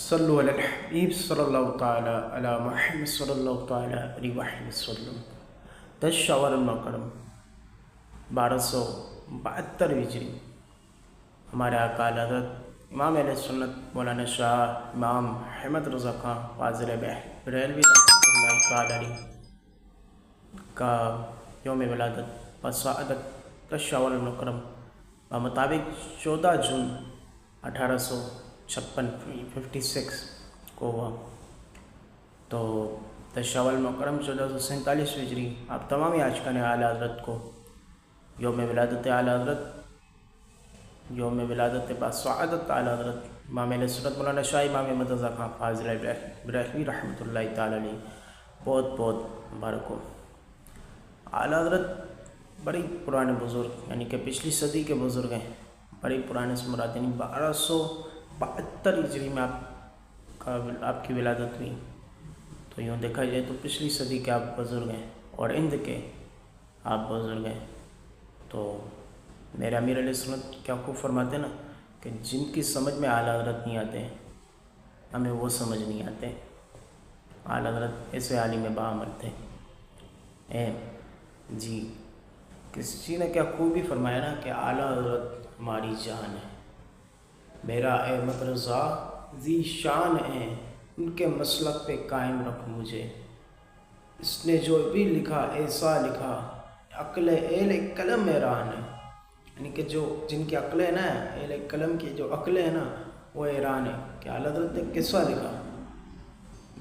صلو علی الحبیب صلی اللہ تعالیٰ علی محمد صلی اللہ تعالیٰ علیہ وسلم۔ 10 شوال المکرم 1272 ہجری، ہمارے آقا حضرت امام اہل سنت مولانا شاہ امام احمد رضا خان فاضل بریلوی رحمۃ اللہ تعالیٰ علیہ کا یوم ولادت بسعادت 10 شوال المکرم بمطابق 14 جون 1856 کو ہوا۔ تو 10 شوال المکرم 1447 ہجری آپ تمام عاشقان اعلیٰ حضرت کو یوم ولادت اعلیٰ حضرت، یوم ولادت بسعادت اعلیٰ حضرت امام اہل سنت مولانا شاہ امام احمد رضا خان فاضل بریلوی رحمۃ اللہ تعالیٰ علیہ بہت بہت مبارک ہو۔ اعلیٰ حضرت بڑی پرانے بزرگ، یعنی کہ پچھلی صدی کے بزرگ ہیں، بڑی پرانے سے مراد، یعنی 1272 ہجری میں آپ کی ولادت ہوئی۔ تو یوں دیکھا جائے تو پچھلی صدی کے آپ بزرگ ہیں اور ہند کے آپ بزرگ ہیں۔ تو میرے امیر علیہ سنت کیا خوب فرماتے ہیں نا کہ جن کی سمجھ میں اعلیٰ حضرت نہیں آتے ہمیں وہ سمجھ نہیں آتے۔ اعلیٰ حضرت ایسے عالم باعمل تھے۔ جی کسی نے کیا خوب بھی فرمایا نا کہ اعلیٰ حضرت ہماری جان ہے، میرا احمد رضا ذی شان ہے، ان کے مسلک پہ قائم رکھ مجھے، اس نے جو بھی لکھا ایسا لکھا، عقل اہل قلم حیران ہے، یعنی کہ جن کی عقلیں نا، اہل قلم کی جو عقلیں ہیں نا وہ حیران ہے کہ اعلیٰ حضرت نے کیسا لکھا۔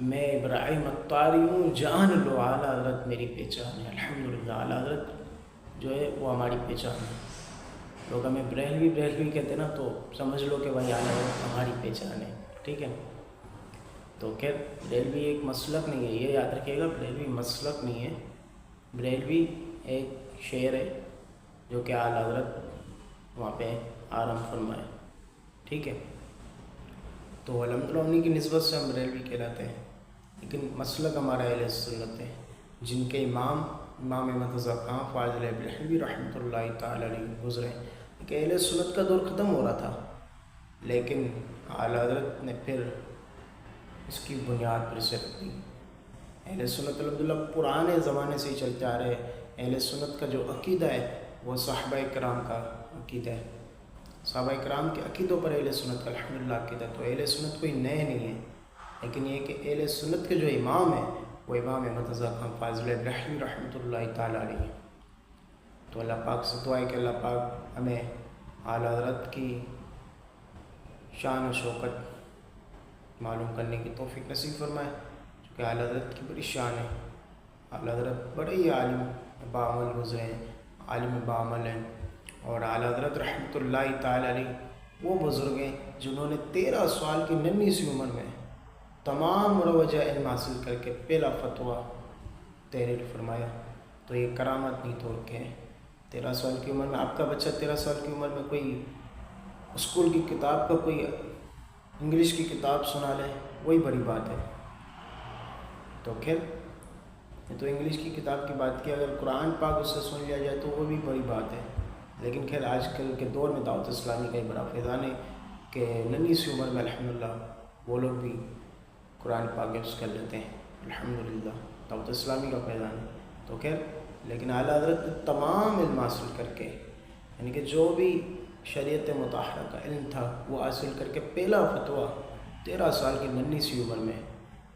میں ابراہیم عطاری ہوں، جان لو اعلیٰ حضرت میری پہچان ہے۔ الحمدللہ اعلیٰ حضرت جو ہے وہ ہماری پہچان ہے۔ لوگ ہمیں بریلوی کہتے ہیں نا، تو سمجھ لو کہ بھائی اعلیٰ حضرت ہماری پہچان ہے، ٹھیک ہے۔ تو خیر بریلوی ایک مسلک نہیں ہے، یہ یاد رکھیے گا، بریلوی مسلک نہیں ہے، بریلوی ایک شعر ہے جو کہ اعلیٰ حضرت وہاں پہ آرام فرمائے، ٹھیک ہے۔ تو الحمدللہ انہیں کی نسبت سے ہم بریلوی کہلاتے ہیں، لیکن مسلک ہمارا اہل سنت ہے، جن کے امام احمد رضا خان فاضل بریلوی رحمۃ اللہ تعالیٰ علیہ گزرے کہ اہل سنت کا دور ختم ہو رہا تھا، لیکن اعلیٰ حضرت نے پھر اس کی بنیاد پر سے رکھ دی۔ اہل سنت الحمدللہ پرانے زمانے سے ہی چلتے آ رہے۔ اہل سنت کا جو عقیدہ ہے وہ صحابہ کرام کا عقیدہ ہے، صحابہ کرام کے عقیدوں پر اہل سنت کا الحمدللہ عقیدہ۔ تو اہل سنت کوئی نئے نہیں ہے، لیکن یہ کہ اہل سنت کے جو امام ہیں وہ امام احمد رضا خان فاضل بریلوی رحمۃ اللہ تعالیٰ علیہ۔ تو اللہ پاک سے دعا ہے کہ اللہ پاک ہمیں اعلیٰ حضرت کی شان و شوکت معلوم کرنے کی توفیق نصیب فرمائے، چونکہ اعلیٰ حضرت کی بڑی شان ہے۔ اعلیٰ حضرت بڑے ہی عالم باعمل گزرے ہیں، عالم باعمل ہیں، اور اعلیٰ حضرت رحمۃ اللہ تعالیٰ علیہ وہ بزرگ ہیں جنہوں نے 13 سال کی ننھی سی عمر میں تمام مروجہ علم حاصل کر کے پہلا فتویٰ تحریر فرمایا۔ تو یہ کرامت نہیں توڑ کے 13 سال کی عمر میں آپ کا بچہ 13 سال کی عمر میں کوئی اسکول کی کتاب کا کوئی انگلش کی کتاب سنا لے، وہی بڑی بات ہے۔ تو خیر یہ تو انگلش کی کتاب کی بات کی، اگر قرآن پاک اس سے سن لیا جائے تو وہ بھی بڑی بات ہے۔ لیکن خیر آج کل کے دور میں دعوت اسلامی کا ہی بڑا فیضان ہے کہ ننھی سی عمر میں الحمدللہ وہ لوگ بھی قرآن پاک حفظ کر لیتے ہیں، الحمدللہ دعوت اسلامی کا فیضان ہے۔ تو خیر لیکن اعلیٰ حضرت نے تمام علم حاصل کر کے، یعنی کہ جو بھی شریعت مطہرہ کا علم تھا وہ حاصل کر کے پہلا فتویٰ 13 سال کی ننھی سی عمر میں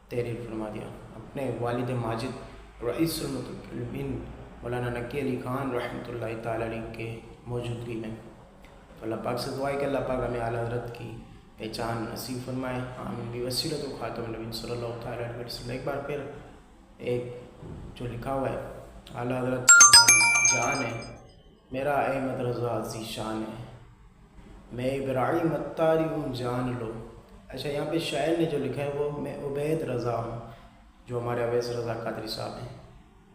تحریر فرما دیا اپنے والد ماجد رئیس المتکلمین مولانا نقی علی خان رحمۃ اللہ تعالیٰ علیہ کے موجودگی میں۔ تو اللہ پاک سے دعا ہے کہ اللہ پاک ہمیں اعلیٰ حضرت کی پہچان نصیب فرمائے، آمین بوسیلۃ خاتم النبیین صلی اللہ تعالیٰ علیہ وسلم۔ ایک بار پھر ایک جو لکھا ہوا ہے، اعلیٰ حضرت ہماری جان ہے، میرا احمد رضا ذی شان ہے، میں ابراہیم عطاری ہوں، جان لو۔ اچھا یہاں پہ شاعر نے جو لکھا ہے وہ میں عبید رضا ہوں، جو ہمارے اویس رضا قادری صاحب ہیں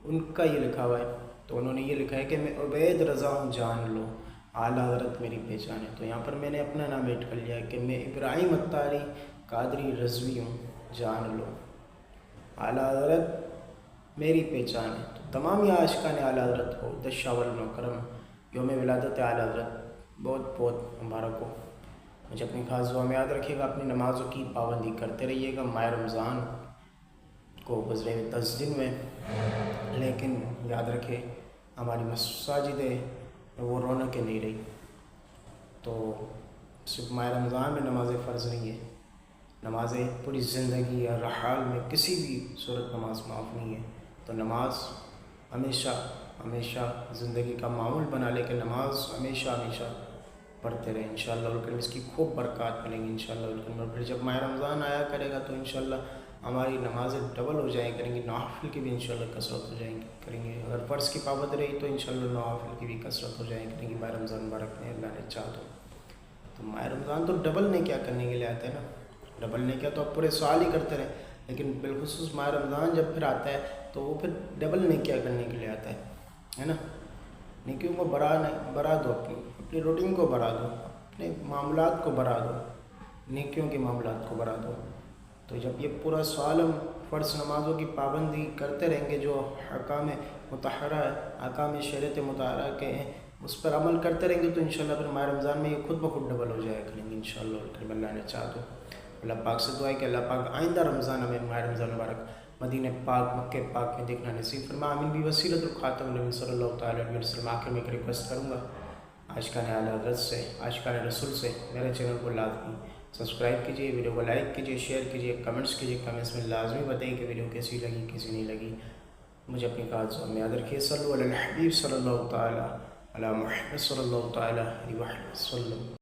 ان کا یہ لکھا ہوا ہے۔ تو انہوں نے یہ لکھا ہے کہ میں عبید رضا ہوں، جان لو، اعلیٰ حضرت میری پہچان ہے۔ تو یہاں پر میں نے اپنا نام ایڈ کر لیا ہے کہ میں ابراہیم عطاری قادری رضوی ہوں، جان لو، اعلیٰ حضرت میری پہچان ہے۔ تو تمام یہ عاشقان اعلیٰ حضرت کو 10 شوال المکرم یوم ولادت اعلیٰ حضرت بہت بہت مبارک ہو۔ مجھے اپنی خاص دعا میں یاد رکھیے گا، اپنی نمازوں کی پابندی کرتے رہیے گا۔ ماہ رمضان کو گزرے ہوئے 10 دن میں، لیکن یاد رکھے ہماری مساجدیں وہ رونقیں نہیں رہی۔ تو صرف ماہ رمضان میں نماز فرض نہیں ہے، نمازیں پوری زندگی ہر حال میں کسی بھی صورت نماز معاف نہیں ہے۔ تو نماز ہمیشہ زندگی کا معمول بنا لے کہ نماز ہمیشہ پڑھتے رہیں، انشاءاللہ الکریم اس کی خوب برکات ملیں گی انشاءاللہ الکریم۔ اور پھر جب ماہ رمضان آیا کرے گا تو انشاءاللہ ہماری نمازیں ڈبل ہو جائیں کریں گی، نوافل کی بھی انشاءاللہ کثرت ہو جائیں کریں گے۔ اگر فرض کی پابند رہی تو انشاءاللہ نوافل کی بھی کثرت ہو جائیں کریں گی ماہ رمضان مبارک میں، اللہ نے چاہ تو ماہ رمضان تو ڈبل نے کیا کرنے کے لیے آتا ہے نا، ڈبل نے کیا تو آپ پورے سال ہی کرتے رہیں، لیکن بالخصوص ماہ رمضان جب پھر آتا ہے تو وہ پھر ڈبل نے کیا کرنے کے لیے آتا ہے نا۔ نیکیوں کو بڑھا دو، اپنی روٹین کو بڑھا دو، اپنے معاملات کو بڑھا دو، نیکیوں کے معاملات کو بڑھا دو۔ تو جب یہ پورا سال ہم فرض نمازوں کی پابندی کرتے رہیں گے، جو احکام مطہرہ ہے، احکام شریعت مطہرہ کے ہیں، اس پر عمل کرتے رہیں گے تو انشاءاللہ پھر ماہ رمضان میں یہ خود بخود ڈبل ہو جایا کریں گے انشاءاللہ الکریم، اللہ نے چاہ تو۔ اللہ پاک سے دعا ہے کہ اللہ پاک آئندہ رمضان ہمیں ماہ رمضان مبارک مدینہ پاک مکہ پاک میں دیکھنا نصیب فرما، آمین بھی وسیلۃ الخاتم النبی صلی اللہ تعالیٰ علیہ وسلم۔ آخر میں ایک ریکویسٹ کروں گا عاشقان اعلی حضرت سے، عاشقان رسول سے، میرے چینل کو لازمی سبسکرائب کیجیے، ویڈیو کو لائک کیجیے، شیئر کیجیے، کمنٹس کیجیے، کمنٹس میں لازمی بتائیے کہ ویڈیو کیسی لگی کیسی نہیں لگی۔ مجھے اپنی خاص دعا میں یاد رکھیے۔ صلو علی الحبیب صلی اللہ تعالیٰ علی محمد صلی اللہ تعالیٰ علیہ وسلم۔